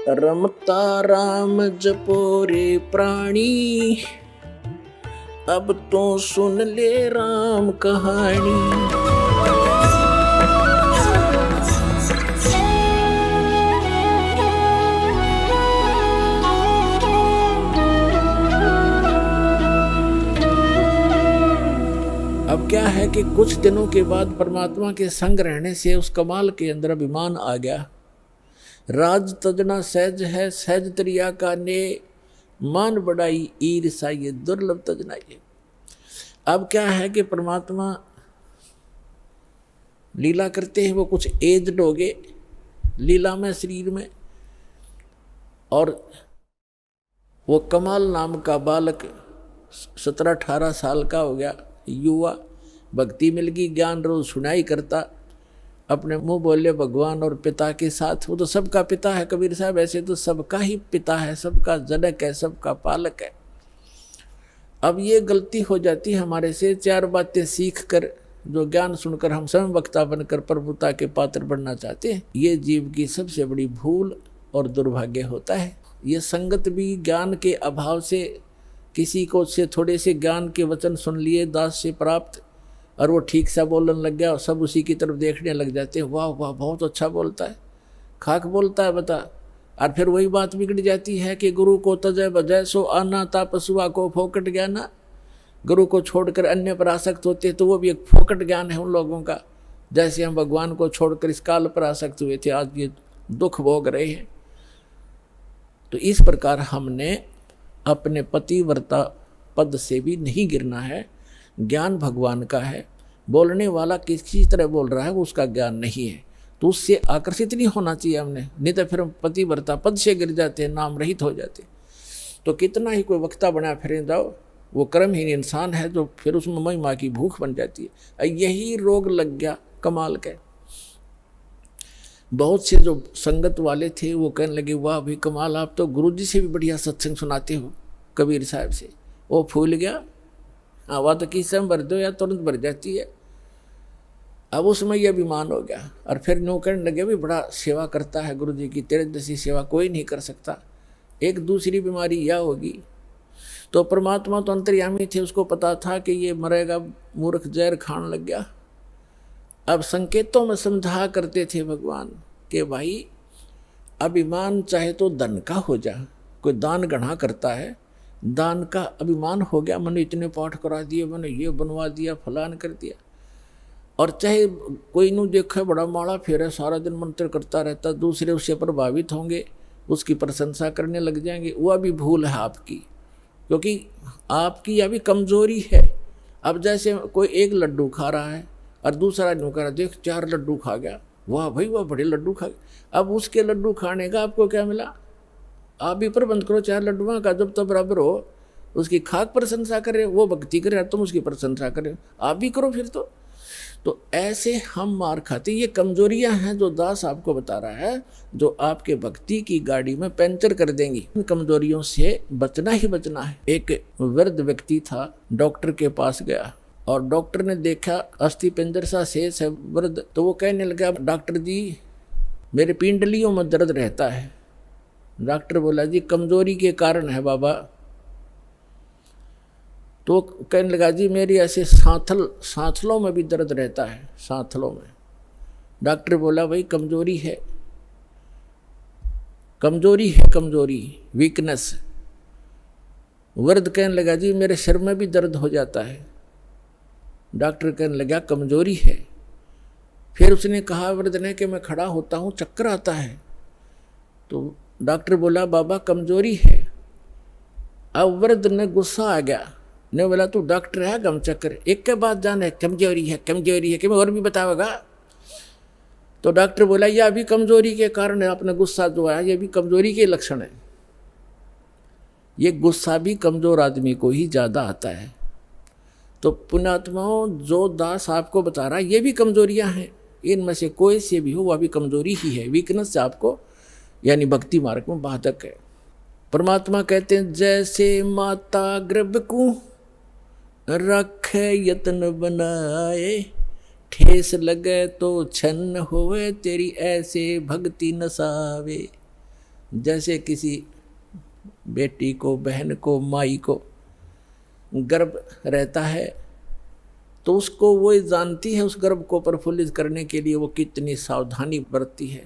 रमता राम जपो रे प्राणी, अब तो सुन ले राम कहानी। अब क्या है कि कुछ दिनों के बाद परमात्मा के संग रहने से उस कमाल के अंदर अभिमान आ गया। राज तजना सहज है, सहज तरिया का ने, मान बढ़ाई ईर्षा ये दुर्लभ तजना ये। अब क्या है कि परमात्मा लीला करते हैं, वो कुछ एज्ड हो गए लीला में, शरीर में, और वो कमाल नाम का बालक 17-18 साल का हो गया, युवा, भक्ति मिल गई, ज्ञान रोज सुनाई करता, अपने मुंह बोले भगवान और पिता के साथ। वो तो सबका पिता है कबीर साहब, ऐसे तो सबका ही पिता है, सबका जनक है, सबका पालक है। अब ये गलती हो जाती है हमारे से, 4 बातें सीख कर, जो ज्ञान सुनकर हम स्वयं वक्ता बनकर प्रभुता के पात्र बनना चाहते हैं, ये जीव की सबसे बड़ी भूल और दुर्भाग्य होता है। ये संगत भी ज्ञान के अभाव से, किसी को से थोड़े से ज्ञान के वचन सुन लिए दास से प्राप्त, और वो ठीक सा बोलने लग गया और सब उसी की तरफ देखने लग जाते हैं, वाह वाह बहुत अच्छा बोलता है, खाक बोलता है बता। और फिर वही बात बिगड़ जाती है कि गुरु को तजय बजय सो आना ता पशुआ को फोकट ज्ञान। गुरु को छोड़कर अन्य पर आसक्त होते तो वो भी एक फोकट ज्ञान है उन लोगों का, जैसे हम भगवान को छोड़कर इस काल पर आसक्त हुए थे, आज ये दुख भोग रहे हैं। तो इस प्रकार हमने अपने पतिव्रता पद से भी नहीं गिरना है। ज्ञान भगवान का है, बोलने वाला किसी तरह बोल रहा है वो उसका ज्ञान नहीं है, तो उससे आकर्षित नहीं होना चाहिए हमने, नहीं तो फिर हम पतिव्रता पद से गिर जाते हैं, नाम रहित हो जाते। तो कितना ही कोई वक्ता बना फिर जाओ, वो कर्महीन इंसान है, जो फिर उसमें महिमा की भूख बन जाती है। यही रोग लग गया कमाल का। बहुत से जो संगत वाले थे वो कहने लगे, वाह भाई कमाल, आप तो गुरु जी से भी बढ़िया सत्संग सुनाते हो कबीर साहब से। वो फूल गया, हवा तो किस समय भर दो या तुरंत भर जाती है। अब उसमें यह अभिमान हो गया, और फिर नो कहने लगे भी बड़ा सेवा करता है गुरु जी की, तेरे जैसी सेवा कोई नहीं कर सकता। एक दूसरी बीमारी यह होगी, तो परमात्मा तो अंतर्यामी थे, उसको पता था कि ये मरेगा, मूर्ख जहर खाने लग गया। अब संकेतों में समझा करते थे भगवान कि भाई अभिमान चाहे तो धन का हो जा, कोई दान गढ़ा करता है, दान का अभिमान हो गया, मैंने इतने पाठ करा दिए, मैंने ये बनवा दिया, फलान कर दिया। और चाहे कोई नू देखे बड़ा माड़ा फेरे, सारा दिन मंत्र करता रहता, दूसरे उससे प्रभावित होंगे, उसकी प्रशंसा करने लग जाएंगे, वह भी भूल है आपकी, क्योंकि आपकी अभी कमजोरी है। अब जैसे कोई एक लड्डू खा रहा है और दूसरा यूँ कह रहा, देख 4 लड्डू खा गया, वाह भाई वाह बड़े लड्डू खा गए। अब उसके लड्डू खाने का आपको क्या मिला? आप भी प्रबंध करो 4 लड्डुओं का, जब तक बराबर हो, उसकी खाक प्रशंसा करे, वो भक्ति करे, तुम उसकी प्रशंसा करे, आप भी करो फिर तो ऐसे हम मार खाते। ये कमजोरियां हैं जो दास आपको बता रहा है, जो आपके भक्ति की गाड़ी में पंचर कर देंगी। इन कमजोरियों से बचना ही बचना है। एक वृद्ध व्यक्ति था, डॉक्टर के पास गया और डॉक्टर ने देखा अस्थि पिंजर सा शेष है वृद्ध, तो वो कहने लगा, डॉक्टर जी मेरे पिंडलियों में दर्द रहता है। डॉक्टर बोला, जी कमजोरी के कारण है बाबा। तो कहने लगा, जी मेरी ऐसे सांथलों में भी दर्द रहता है, सांथलों में। डॉक्टर बोला, भाई कमजोरी है, कमजोरी वीकनेस। वृद्ध कहने लगा, जी मेरे सिर में भी दर्द हो जाता है। डॉक्टर कहने लगा, कमजोरी है। फिर उसने कहा वृद्ध ने कि मैं खड़ा होता हूँ चक्कर आता है। तो डॉक्टर बोला, बाबा कमजोरी है। अब वृद्ध ने गुस्सा आ गया, ने बोला, तू डॉक्टर है गम चक्कर, एक के बाद जाने कमजोरी है कि मैं और भी बताओगा। तो डॉक्टर बोला, यह अभी कमजोरी के कारण है, आपने गुस्सा जो आया ये भी कमजोरी के लक्षण है। ये गुस्सा भी कमजोर आदमी को ही ज़्यादा आता है। तो पुण्यात्माओं, जो दास आपको बता रहा है ये भी कमजोरियां हैं, इनमें से कोई से भी हो वह भी कमजोरी ही है, वीकनेस से आपको यानी भक्ति मार्ग में बाधक है। परमात्मा कहते हैं, जैसे माता गर्भ को रखे यत्न बनाए, ठेस लगे तो छन्न होवे, तेरी ऐसे भक्ति नसावे। जैसे किसी बेटी को, बहन को, माई को गर्भ रहता है तो उसको वो जानती है, उस गर्भ को प्रफुल्लित करने के लिए वो कितनी सावधानी बरतती है।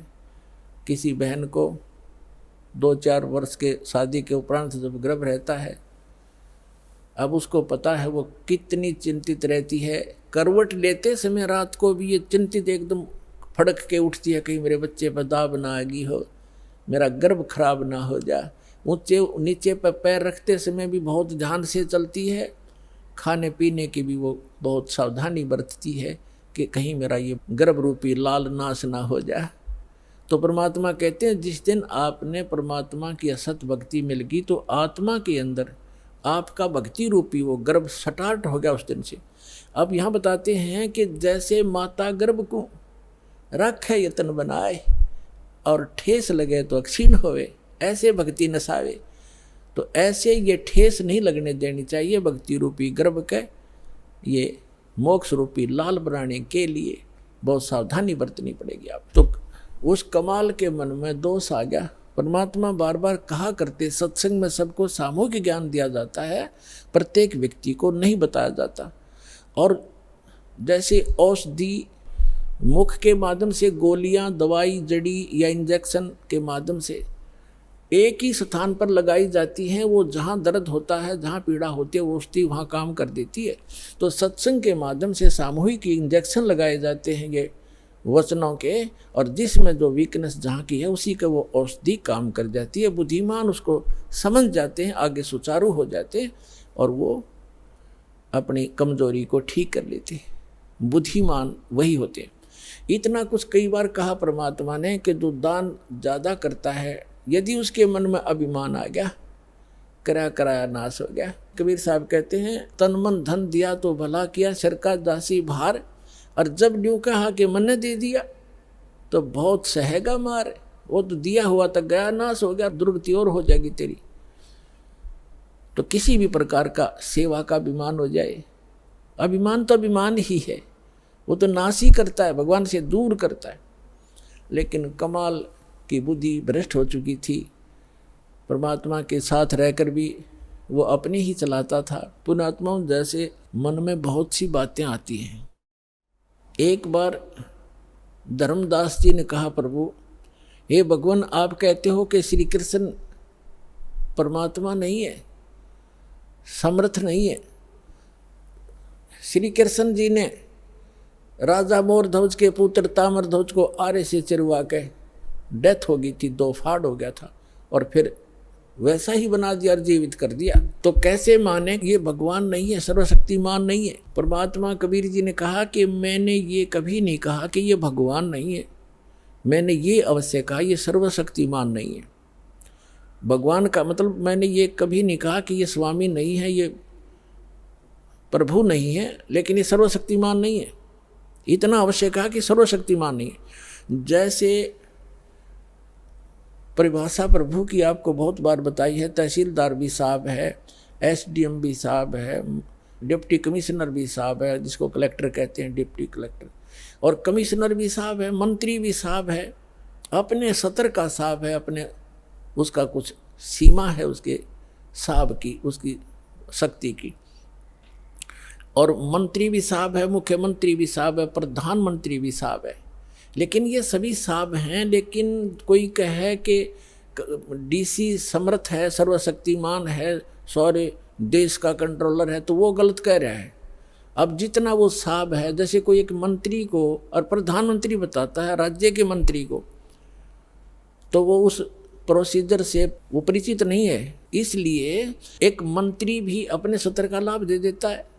किसी बहन को 2-4 वर्ष के शादी के उपरांत जब गर्भ रहता है, अब उसको पता है वो कितनी चिंतित रहती है। करवट लेते समय रात को भी ये चिंतित एकदम फड़क के उठती है, कहीं मेरे बच्चे पर दाब ना आ गई हो, मेरा गर्भ खराब ना हो जा। ऊंचे नीचे पर पैर रखते समय भी बहुत ध्यान से चलती है। खाने पीने की भी वो बहुत सावधानी बरतती है कि कहीं मेरा ये गर्भ रूपी लाल नाश ना हो जाए। तो परमात्मा कहते हैं जिस दिन आपने परमात्मा की असत भक्ति मिल गई तो आत्मा के अंदर आपका भक्ति रूपी वो गर्भ स्टार्ट हो गया उस दिन से। अब यहाँ बताते हैं कि जैसे माता गर्भ को रखे यतन बनाए और ठेस लगे तो अक्षीण होवे, ऐसे भक्ति नसावे। तो ऐसे ये ठेस नहीं लगने देनी चाहिए भक्ति रूपी गर्भ के। ये मोक्ष रूपी लाल बनाने के लिए बहुत सावधानी बरतनी पड़ेगी आप। तो उस कमाल के मन में दोष आ गया। परमात्मा बार बार कहा करते, सत्संग में सबको सामूहिक ज्ञान दिया जाता है, प्रत्येक व्यक्ति को नहीं बताया जाता। और जैसे औषधि मुख के माध्यम से गोलियां, दवाई, जड़ी या इंजेक्शन के माध्यम से एक ही स्थान पर लगाई जाती हैं, वो जहाँ दर्द होता है, जहाँ पीड़ा होती है, वो औषधि वहाँ काम कर देती है। तो सत्संग के माध्यम से सामूहिक इंजेक्शन लगाए जाते हैं ये वचनों के, और जिसमें जो वीकनेस जहाँ की है उसी का वो औषधि काम कर जाती है। बुद्धिमान उसको समझ जाते हैं, आगे सुचारू हो जाते हैं और वो अपनी कमजोरी को ठीक कर लेते हैं। बुद्धिमान वही होते हैं। इतना कुछ कई बार कहा परमात्मा ने कि जो दान ज़्यादा करता है, यदि उसके मन में अभिमान आ गया, कराया नाश हो गया। कबीर साहब कहते हैं, तन मन धन दिया तो भला किया, सिर का दासी भार, और जब न्यू कहा कि मन ने दे दिया तो बहुत सहेगा मार। वो तो दिया हुआ तक गया, नाश हो गया, दुर्गति और हो जाएगी तेरी। तो किसी भी प्रकार का सेवा का अभिमान हो जाए, अभिमान तो अभिमान ही है, वो तो नाश ही करता है, भगवान से दूर करता है। लेकिन कमाल की बुद्धि भ्रष्ट हो चुकी थी, परमात्मा के साथ रहकर भी वो अपनी ही चलाता था। पुण्यात्माओं, जैसे मन में बहुत सी बातें आती हैं। एक बार धर्मदास जी ने कहा, प्रभु हे भगवान, आप कहते हो कि श्री कृष्ण परमात्मा नहीं है, समर्थ नहीं है। श्री कृष्ण जी ने राजा मोरध्वज के पुत्र ताम्रध्वज को आरे से चिरवा के डेथ हो गई थी, 2 फाड़ हो गया था, और फिर वैसा ही बना दिया और जीवित कर दिया। तो कैसे माने ये भगवान नहीं है, सर्वशक्तिमान नहीं है। परमात्मा कबीर जी ने कहा कि मैंने ये कभी नहीं कहा कि ये भगवान नहीं है, मैंने ये अवश्य कहा ये सर्वशक्तिमान नहीं है। भगवान का मतलब मैंने ये कभी नहीं कहा कि ये स्वामी नहीं है, ये प्रभु नहीं है, लेकिन ये सर्वशक्तिमान नहीं है। इतना अवश्य कहा कि सर्वशक्तिमान नहीं है। जैसे परिभाषा प्रभु की आपको बहुत बार बताई है, तहसीलदार भी साहब है, एसडीएम भी साहब है, डिप्टी कमिश्नर भी साहब है, जिसको कलेक्टर कहते हैं, डिप्टी कलेक्टर, और कमिश्नर भी साहब है, मंत्री भी साहब है, अपने सतर का साहब है, अपने उसका कुछ सीमा है उसके साहब की, उसकी शक्ति की। और मंत्री भी साहब है, मुख्यमंत्री भी साहब है, प्रधानमंत्री भी साहब है। लेकिन ये सभी साहब हैं, लेकिन कोई कहे कि डीसी समर्थ है, सर्वशक्तिमान है, सारे देश का कंट्रोलर है, तो वो गलत कह रहा है। अब जितना वो साहब है, जैसे कोई एक मंत्री को और प्रधानमंत्री बताता है राज्य के मंत्री को, तो वो उस प्रोसीजर से वो परिचित नहीं है, इसलिए एक मंत्री भी अपने सत्र का लाभ दे देता है,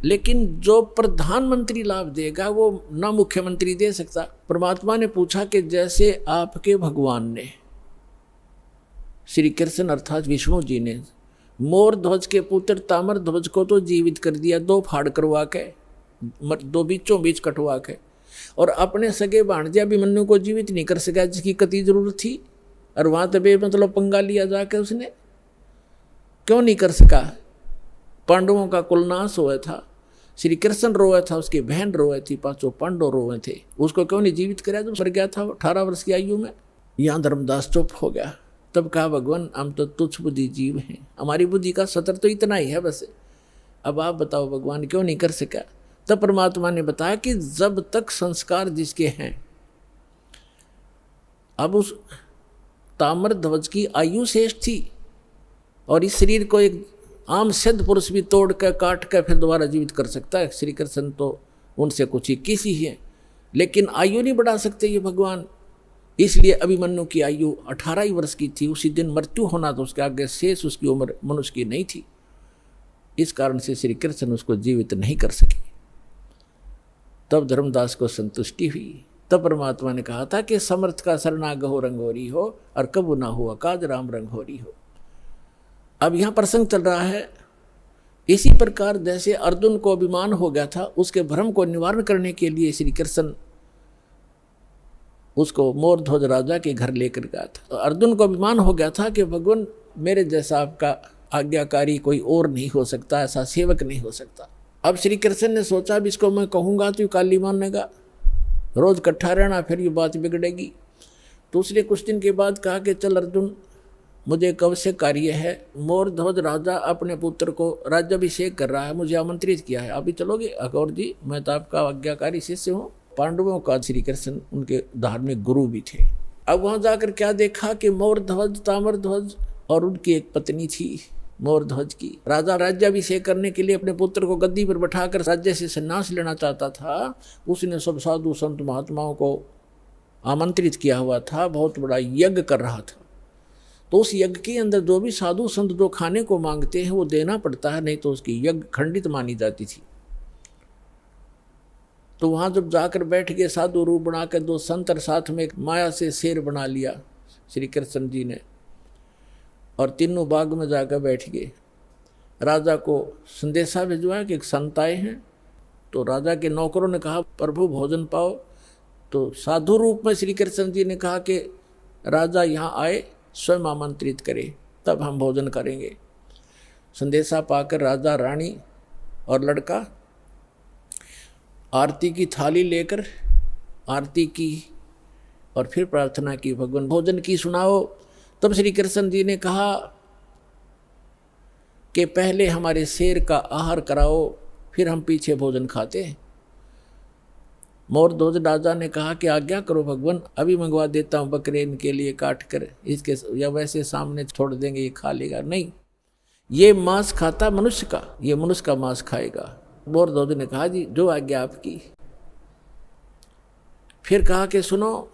लेकिन जो प्रधानमंत्री लाभ देगा वो ना मुख्यमंत्री दे सकता। परमात्मा ने पूछा कि जैसे आपके भगवान ने, श्री कृष्ण अर्थात विष्णु जी ने, मोर ध्वज के पुत्र ताम्र ध्वज को तो जीवित कर दिया, 2 फाड़ करवा के, 2 बीचों बीच कटवा के, और अपने सगे भाणजे अभिमन्यु को जीवित नहीं कर सका, जिसकी कति जरूरत थी, और वहां तबे मतलब पंगा लिया जाके उसने क्यों नहीं कर सका। पांडवों का कुलनाश हुआ था, श्री कृष्ण रोए था, उसकी बहन रोए थी, 5 पांडव रोए थे, उसको क्यों नहीं जीवित कराया जब मर गया था 18 वर्ष की आयु में। यहाँ धर्मदास चुप हो गया। तब कहा भगवान हम तो तुच्छ बुद्धि जीव हैं, हमारी बुद्धि का सतर तो इतना ही है बस, अब आप बताओ भगवान क्यों नहीं कर सका। तब परमात्मा ने बताया कि जब तक संस्कार जिसके हैं, अब उस ताम्र ध्वज की आयु शेष थी और इस शरीर को एक आम सिद्ध पुरुष भी तोड़ कर काट कर फिर दोबारा जीवित कर सकता है। श्री कृष्ण तो उनसे कुछ 21 ही है, लेकिन आयु नहीं बढ़ा सकते ये भगवान। इसलिए अभिमन्यु की आयु 18 ही वर्ष की थी, उसी दिन मृत्यु होना तो उसके आगे शेष उसकी उम्र मनुष्य की नहीं थी। इस कारण से श्री कृष्ण उसको जीवित नहीं कर सके। तब धर्मदास को संतुष्टि हुई। तब परमात्मा ने कहा था कि समर्थ का शरणागहो रंगोरी हो और कबू ना हो अकाज राम रंगोरी हो। अब यहाँ प्रसंग चल रहा है, इसी प्रकार जैसे अर्जुन को अभिमान हो गया था, उसके भ्रम को निवारण करने के लिए श्री कृष्ण उसको मोर ध्वज राजा के घर लेकर गया था। तो अर्जुन को अभिमान हो गया था कि भगवान मेरे जैसा आपका आज्ञाकारी कोई और नहीं हो सकता, ऐसा सेवक नहीं हो सकता। अब श्री कृष्ण ने सोचा अब इसको मैं कहूँगा तो काली मानेगा, रोज इकट्ठा रहना फिर ये बात बिगड़ेगी। तो उसने कुछ दिन के बाद कहा कि चल अर्जुन, मुझे एक आवश्यक कार्य है, मोर ध्वज राजा अपने पुत्र को राज्याभिषेक कर रहा है, मुझे आमंत्रित किया है, आप भी चलोगे? अकौर जी मैं तो आपका आज्ञाकारी शिष्य हूँ। पांडवों का श्री कृष्ण उनके धार्मिक गुरु भी थे। अब वहाँ जाकर क्या देखा कि मोर ध्वज ताम्र ध्वज और उनकी एक पत्नी थी मोर ध्वज की। राजा राज्याभिषेक करने के लिए अपने पुत्र को गद्दी पर बैठाकर राज्य से संन्यास लेना चाहता था। उसने सब साधु संत महात्माओं को आमंत्रित किया हुआ था, बहुत बड़ा यज्ञ कर रहा था। तो उस यज्ञ के अंदर जो भी साधु संत जो खाने को मांगते हैं वो देना पड़ता है, नहीं तो उसकी यज्ञ खंडित मानी जाती थी। तो वहाँ जब जाकर बैठ गए साधु रूप बनाकर दो संत और साथ में एक माया से शेर बना लिया श्री कृष्ण जी ने, और तीनों बाग में जाकर बैठ गए। राजा को संदेशा भिजवाया कि एक संत आए हैं। तो राजा के नौकरों ने कहा प्रभु भोजन पाओ। तो साधु रूप में श्री कृष्ण जी ने कहा कि राजा यहाँ आए, स्वयं आमंत्रित करे तब हम भोजन करेंगे। संदेशा पाकर राजा रानी और लड़का आरती की थाली लेकर आरती की और फिर प्रार्थना की भगवान भोजन की सुनाओ। तब श्री कृष्ण जी ने कहा कि पहले हमारे शेर का आहार कराओ, फिर हम पीछे भोजन खाते हैं। मोर ध्वज राजा ने कहा कि आज्ञा करो भगवान, अभी मंगवा देता हूँ बकरे इनके लिए काट कर, इसके या वैसे सामने छोड़ देंगे ये खा लेगा। नहीं, ये मांस खाता मनुष्य का, ये मनुष्य का मांस खाएगा। मोर ध्वज ने कहा जी जो आज्ञा आपकी। फिर कहा कि सुनो,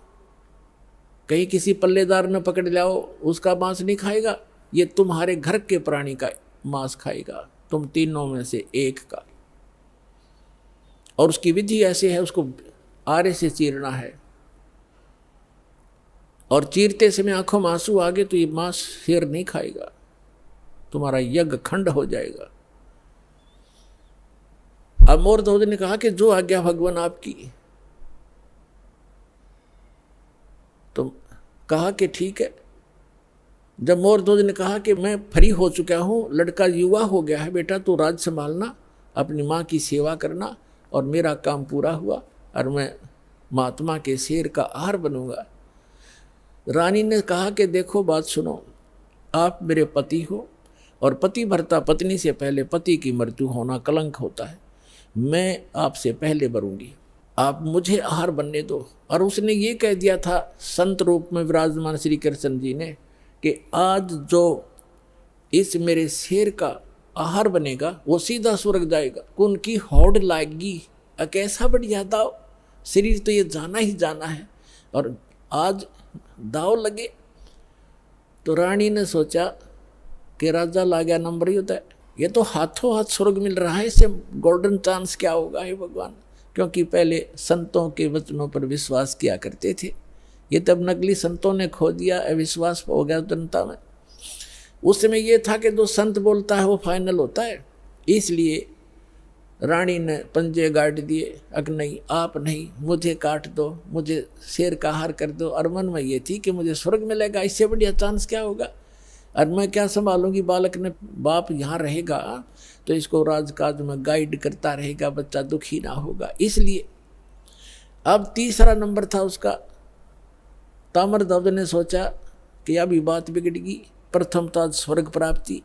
कहीं किसी पल्लेदार ने पकड़ लाओ, उसका मांस नहीं खाएगा, ये तुम्हारे घर के प्राणी का मांस खाएगा, तुम तीनों में से एक का। और उसकी विधि ऐसे है, उसको आरे से चीरना है और चीरते समय आंखों में आंसू आ गए तो ये मांस शेर नहीं खाएगा, तुम्हारा यज्ञ खंड हो जाएगा। अब मोर ध्वज ने कहा कि जो आज्ञा भगवान आपकी। तो कहा कि ठीक है। जब मोर ध्वज ने कहा कि मैं फ्री हो चुका हूँ, लड़का युवा हो गया है, बेटा तू राज संभालना, अपनी माँ की सेवा करना, और मेरा काम पूरा हुआ और मैं महात्मा के शेर का आहार बनूंगा। रानी ने कहा कि देखो बात सुनो, आप मेरे पति हो और पति भरता पत्नी से पहले पति की मृत्यु होना कलंक होता है, मैं आपसे पहले मरूंगी, आप मुझे आहार बनने दो। और उसने ये कह दिया था संत रूप में विराजमान श्री कृष्ण जी ने कि आज जो इस मेरे शेर का आहार बनेगा वो सीधा स्वर्ग जाएगा, उनकी हौड़ लाएगी। कैसा बढ़िया दाव, शरीर तो ये जाना ही जाना है और आज दाव लगे। तो रानी ने सोचा कि राजा ला गया नंबर ही होता है, ये तो हाथों हाथ स्वर्ग मिल रहा है, इससे गोल्डन चांस क्या होगा हे भगवान। क्योंकि पहले संतों के वचनों पर विश्वास किया करते थे, ये तब नकली संतों ने खो दिया, अविश्वास हो गया जनता में। उस समय ये था कि जो संत बोलता है वो फाइनल होता है। इसलिए रानी ने पंजे गाड़ दिए, अग नहीं आप नहीं, मुझे काट दो, मुझे शेर का आहार कर दो। और मन में ये थी कि मुझे स्वर्ग मिलेगा, इससे बढ़िया चांस क्या होगा, और मैं क्या संभालूंगी। बालक ने बाप यहाँ रहेगा तो इसको राजकाज में गाइड करता रहेगा, बच्चा दुखी ना होगा। इसलिए अब तीसरा नंबर था उसका ताम्रध्वज ने सोचा कि अभी बात बिगड़गी, प्रथम था स्वर्ग प्राप्ति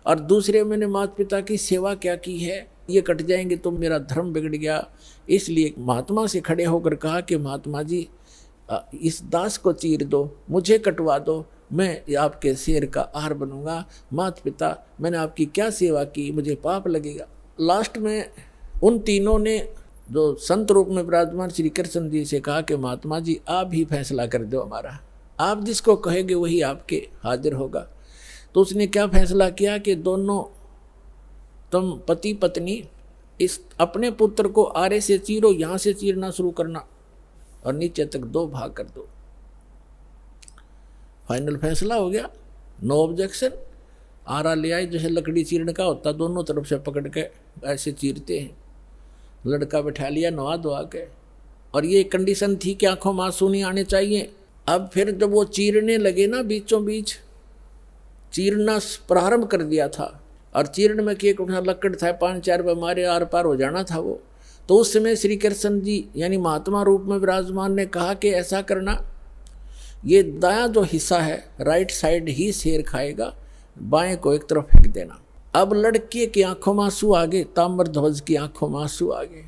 और दूसरे मैंने माता पिता की सेवा क्या की है, ये कट जाएंगे तो मेरा धर्म बिगड़ गया। इसलिए महात्मा से खड़े होकर कहा कि महात्मा जी इस दास को चीर दो, मुझे कटवा दो, मैं आपके शेर का आहार बनूंगा। माता पिता मैंने आपकी क्या सेवा की, मुझे पाप लगेगा। लास्ट में उन तीनों ने जो संत रूप में विराजमान श्री कृष्ण जी से कहा कि महात्मा जी आप ही फैसला कर दो हमारा, आप जिसको कहेंगे वही आपके हाजिर होगा। तो उसने क्या फैसला किया कि दोनों तुम पति पत्नी इस अपने पुत्र को आरे से चीरो, यहाँ से चीरना शुरू करना और नीचे तक 2 भाग कर दो। फाइनल फैसला हो गया, नो ऑब्जेक्शन। आरा ले आई, जैसे लकड़ी चीरने का होता, दोनों तरफ से पकड़ के ऐसे चीरते हैं। लड़का बैठा लिया नवा धोआ के, और ये कंडीशन थी कि आंखों में आंसू नहीं आने चाहिए। अब फिर जब वो चीरने लगे ना, बीचों बीच चीरना प्रारंभ कर दिया था, और चीरने में एक उठा लकड़ था, 5-4 रुपये मारे आर पार हो जाना था वो। तो उस समय श्री कृष्ण जी यानी महात्मा रूप में विराजमान ने कहा कि ऐसा करना, ये दायां जो हिस्सा है राइट साइड ही शेर खाएगा, बाएं को एक तरफ फेंक देना। अब लड़के की आंखों में आंसू आ गए, ताम्रध्वज की आंखों में आंसू आ गए,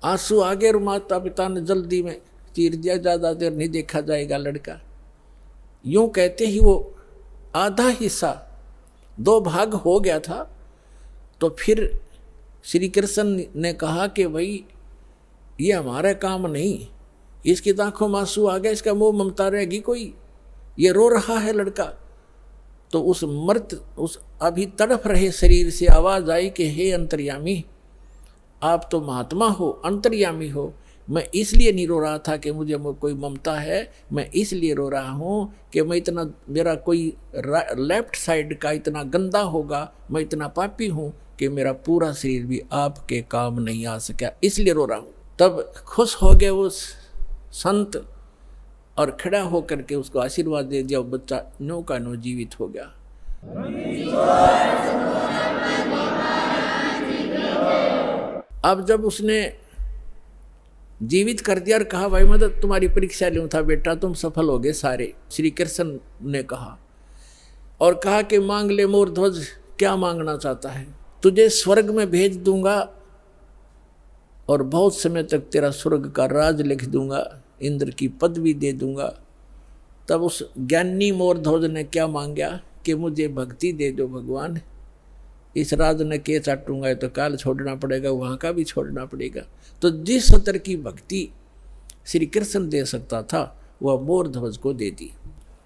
आंसू आ गए। और माता पिता ने जल्दी में चीर दिया, ज़्यादा देर नहीं देखा जाएगा लड़का। यूं कहते ही वो आधा हिस्सा 2 भाग हो गया था। तो फिर श्री कृष्ण ने कहा कि भाई ये हमारा काम नहीं, इसकी आंखों में आंसू आ गया, इसका मोह ममता रहेगी कोई, ये रो रहा है लड़का। तो उस उस अभी तड़फ रहे शरीर से आवाज आई कि हे अंतर्यामी, आप तो महात्मा हो, अंतर्यामी हो, मैं इसलिए नहीं रो रहा था कि मुझे कोई ममता है, मैं इसलिए रो रहा हूँ कि मैं इतना, मेरा कोई लेफ्ट साइड का इतना गंदा होगा, मैं इतना पापी हूँ कि मेरा पूरा शरीर भी आपके काम नहीं आ सका, इसलिए रो रहा हूँ। तब खुश हो गए उस संत और खड़ा होकर के उसको आशीर्वाद दे दिया। बच्चा नो का नो जीवित हो गया। अब जब उसने जीवित कर दिया और कहा भाई मैं तुम्हारी परीक्षा लूँ था बेटा, तुम सफल हो गए सारे, श्री कृष्ण ने कहा, और कहा कि मांग ले मोर ध्वज, क्या मांगना चाहता है, तुझे स्वर्ग में भेज दूंगा और बहुत समय तक तेरा स्वर्ग का राज लिख दूंगा, इंद्र की पदवी दे दूंगा। तब उस ज्ञानी मोर ध्वज ने क्या मांगा कि मुझे भक्ति दे दो भगवान, इस राज ने के चाटूंगा तो काल छोड़ना पड़ेगा, वहाँ का भी छोड़ना पड़ेगा। तो जिस स्तर की भक्ति श्री कृष्ण दे सकता था वह मोर ध्वज को दे दी,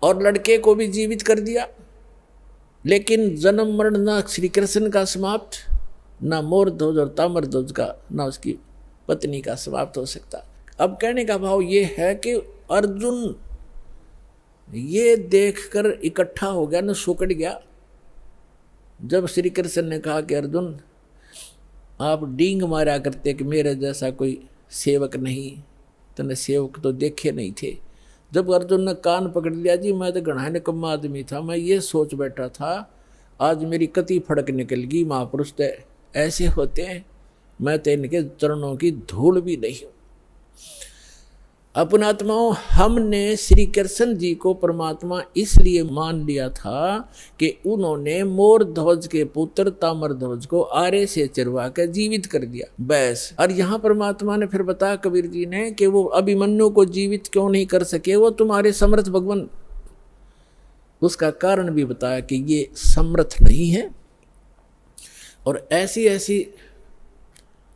और लड़के को भी जीवित कर दिया। लेकिन जन्म मरण ना श्री कृष्ण का समाप्त, ना मोर ध्वज और ताम्र ध्वज का, ना उसकी पत्नी का समाप्त हो सकता। अब कहने का भाव ये है कि अर्जुन ये देखकर इकट्ठा हो गया, न सुकड़ गया। जब श्री कृष्ण ने कहा कि अर्जुन आप डींग मारा करते कि मेरे जैसा कोई सेवक नहीं, तने सेवक तो देखे नहीं थे। जब अर्जुन ने कान पकड़ लिया, जी मैं तो घना निकम्मा आदमी था, मैं ये सोच बैठा था आज मेरी कति फड़क निकल गई, महापुरुष तो ऐसे होते हैं, मैं तो इनके चरणों की धूल भी नहीं हूँ। अपनात्माओं, हमने श्री कृष्ण जी को परमात्मा इसलिए मान लिया था कि उन्होंने मोर ध्वज के पुत्र ताम्र ध्वज को आरे से चिरवा कर जीवित कर दिया, बस। और यहाँ परमात्मा ने फिर बताया कबीर जी ने कि वो अभिमन्यु को जीवित क्यों नहीं कर सके, वो तुम्हारे समर्थ भगवान। उसका कारण भी बताया कि ये समर्थ नहीं है। और ऐसी ऐसी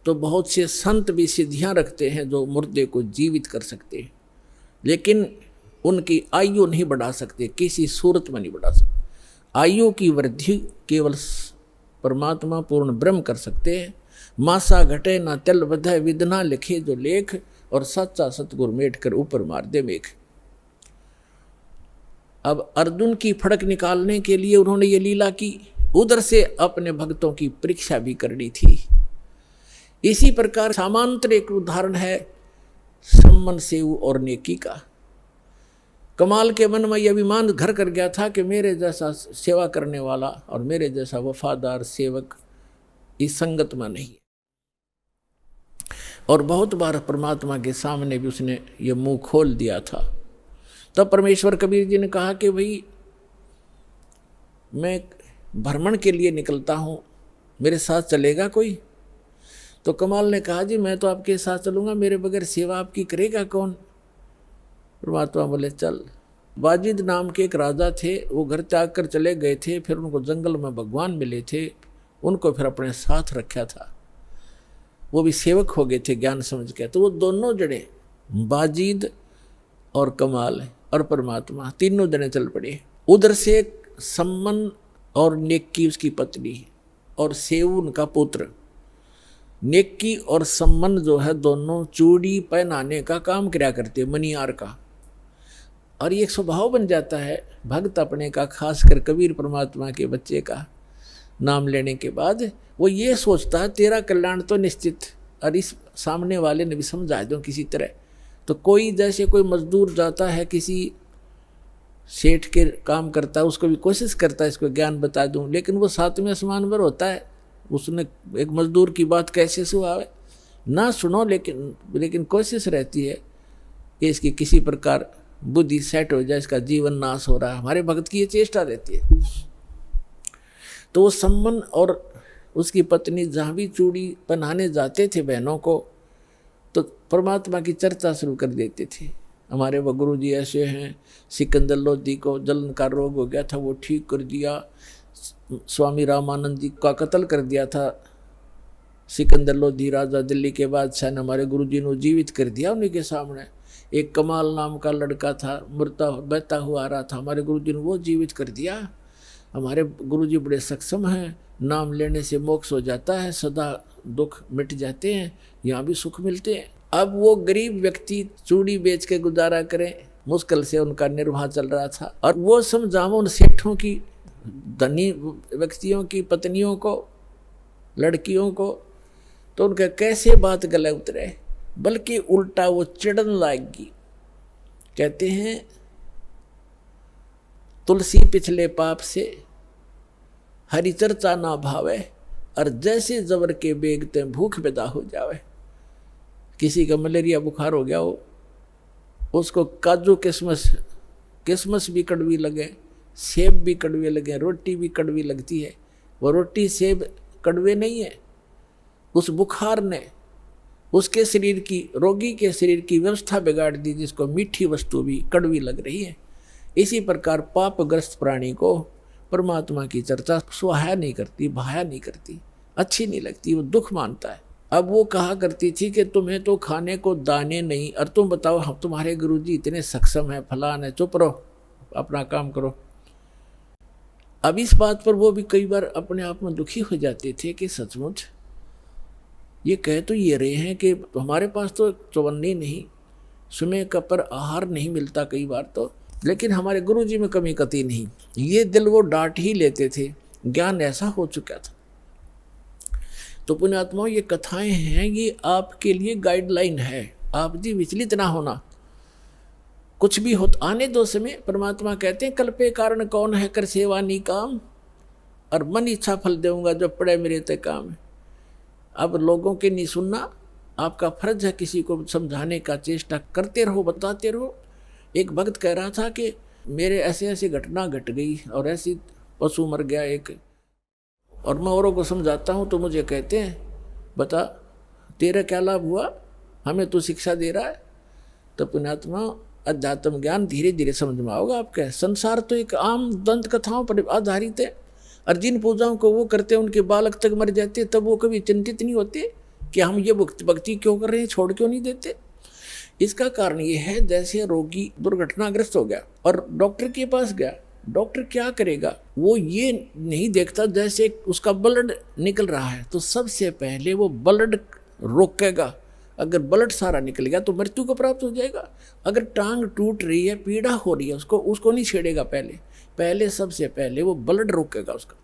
तो बहुत से संत भी सिद्धियां रखते हैं जो मुर्दे को जीवित कर सकते हैं, लेकिन उनकी आयु नहीं बढ़ा सकते, किसी सूरत में नहीं बढ़ा सकते। आयु की वृद्धि केवल परमात्मा पूर्ण ब्रह्म कर सकते हैं। मासा घटे ना तल बधे, विदना लिखे जो लेख, और सच्चा सतगुरु मेट कर ऊपर मार दे मेघ। अब अर्जुन की फड़क निकालने के लिए उन्होंने ये लीला की, उधर से अपने भक्तों की परीक्षा भी करनी थी। इसी प्रकार सामांतर एक उदाहरण है सम्मन सेव और नेकी का। कमाल के मन में यह अभिमान घर कर गया था कि मेरे जैसा सेवा करने वाला और मेरे जैसा वफादार सेवक इस संगत में नहीं। और बहुत बार परमात्मा के सामने भी उसने ये मुंह खोल दिया था। तब परमेश्वर कबीर जी ने कहा कि भाई मैं भ्रमण के लिए निकलता हूँ, मेरे साथ चलेगा कोई? तो कमाल ने कहा जी मैं तो आपके साथ चलूँगा, मेरे बगैर सेवा आपकी करेगा कौन? परमात्मा बोले चल। वाजिद नाम के एक राजा थे, वो घर त्याग कर चले गए थे, फिर उनको जंगल में भगवान मिले थे, उनको फिर अपने साथ रखा था, वो भी सेवक हो गए थे ज्ञान समझ के। तो वो दोनों जने वाजिद और कमाल और परमात्मा तीनों जने चल पड़े। उधर से सम्मन और नेक्की उसकी पत्नी और सेव उनका पुत्र। नेक्की और सम्मन जो है दोनों चूड़ी पहनाने का काम किया करते, मनियार का। और ये एक स्वभाव बन जाता है भक्त अपने का, खासकर कबीर परमात्मा के बच्चे का नाम लेने के बाद वो ये सोचता है तेरा कल्याण तो निश्चित, और इस सामने वाले ने भी समझा दो किसी तरह। तो कोई जैसे कोई मजदूर जाता है किसी सेठ के काम करता है, उसको भी कोशिश करता है इसको ज्ञान बता दूं, लेकिन वो सातवें आसमान पर होता है, उसने एक मजदूर की बात कैसे सुनावे ना सुनो, लेकिन कोशिश रहती है कि इसकी किसी प्रकार बुद्धि सेट हो जाए, इसका जीवन नाश हो रहा है। हमारे भक्त की ये चेष्टा रहती है। तो वो सम्मन और उसकी पत्नी जहाँ भी चूड़ी पहनाने जाते थे बहनों को, तो परमात्मा की चर्चा शुरू कर देते थे। हमारे वो गुरु जी ऐसे हैं, सिकंदर लोधी को जलन का रोग हो गया था, वो ठीक कर दिया। स्वामी रामानंद जी का कत्ल कर दिया था सिकंदर लोधी राजा, दिल्ली के बादशाह ने, हमारे गुरु जी ने जीवित कर दिया उन्हीं के सामने। एक कमाल नाम का लड़का था, मरता बहता हुआ आ रहा था, हमारे गुरु जी ने वो जीवित कर दिया। हमारे गुरु जी बड़े सक्षम हैं, नाम लेने से मोक्ष हो जाता है, सदा दुख मिट जाते हैं, यहाँ भी सुख मिलते हैं। अब वो गरीब व्यक्ति चूड़ी बेच के गुजारा करें, मुश्किल से उनका निर्वाह चल रहा था। और वो समझाओ उन सेठों की, धनी व्यक्तियों की पत्नियों को, लड़कियों को, तो उनका कैसे बात गले उतरे, बल्कि उल्टा वो चिढ़न लाएगी। कहते हैं तुलसी पिछले पाप से हरि चर्चा ना भावे, और जैसे जबर के बेगते भूख पैदा हो जावे। किसी का मलेरिया बुखार हो गया हो, उसको काजू किशमिश भी कड़वी लगे, सेब भी कड़वे लगे, रोटी भी कड़वी लगती है। वो रोटी सेब कड़वे नहीं है, उस बुखार ने उसके शरीर की, रोगी के शरीर की व्यवस्था बिगाड़ दी, जिसको मीठी वस्तु भी कड़वी लग रही है। इसी प्रकार पापग्रस्त प्राणी को परमात्मा की चर्चा सुहाया नहीं करती, भाया नहीं करती, अच्छी नहीं लगती, वो दुख मानता है। अब वो कहा करती थी कि तुम्हें तो खाने को दाने नहीं, और तुम बताओ हम तुम्हारे गुरुजी इतने सक्षम है, फलान है, चुप रहो, अपना काम करो। अब इस बात पर वो भी कई बार अपने आप में दुखी हो जाते थे कि सचमुच ये कह तो ये रहे हैं कि हमारे पास तो चौवन्नी नहीं, समय का पर आहार नहीं मिलता कई बार तो, लेकिन हमारे गुरुजी में कमी कती नहीं। ये दिल वो डांट ही लेते थे, ज्ञान ऐसा हो चुका था। तो पुण्यात्माओं, ये कथाएं हैं, ये आपके लिए गाइडलाइन है। आप जी विचलित ना होना, कुछ भी हो आने दो समय। परमात्मा कहते हैं कल्पे कारण कौन है, कर सेवा नी काम, और मन इच्छा फल देऊंगा जो पड़े मेरे ते काम। अब लोगों के नहीं सुनना, आपका फर्ज है किसी को समझाने का चेष्टा करते रहो, बताते रहो। एक भक्त कह रहा था कि मेरे ऐसे ऐसे घटना घट गई और ऐसी पशु मर गया एक, और मैं औरों को समझाता हूँ तो मुझे कहते हैं बता तेरा क्या लाभ हुआ, हमें तो शिक्षा दे रहा है। तो पुण्यात्मा, अध्यात्म ज्ञान धीरे धीरे समझ में आओगे आपके। संसार तो एक आम दंत कथाओं पर आधारित है, और जिन पूजाओं को वो करते हैं उनके बालक तक मर जाते, तब वो कभी चिंतित नहीं होते कि हम ये भक्ति क्यों कर रहे हैं, छोड़ क्यों नहीं देते। इसका कारण ये है, जैसे रोगी दुर्घटनाग्रस्त हो गया और डॉक्टर के पास गया, डॉक्टर क्या करेगा, वो ये नहीं देखता जैसे उसका ब्लड निकल रहा है तो सबसे पहले वो ब्लड रोकेगा। अगर ब्लड सारा निकल गया तो मृत्यु को प्राप्त हो जाएगा। अगर टांग टूट रही है, पीड़ा हो रही है, उसको नहीं छेड़ेगा, पहले सबसे पहले वो ब्लड रोकेगा उसका,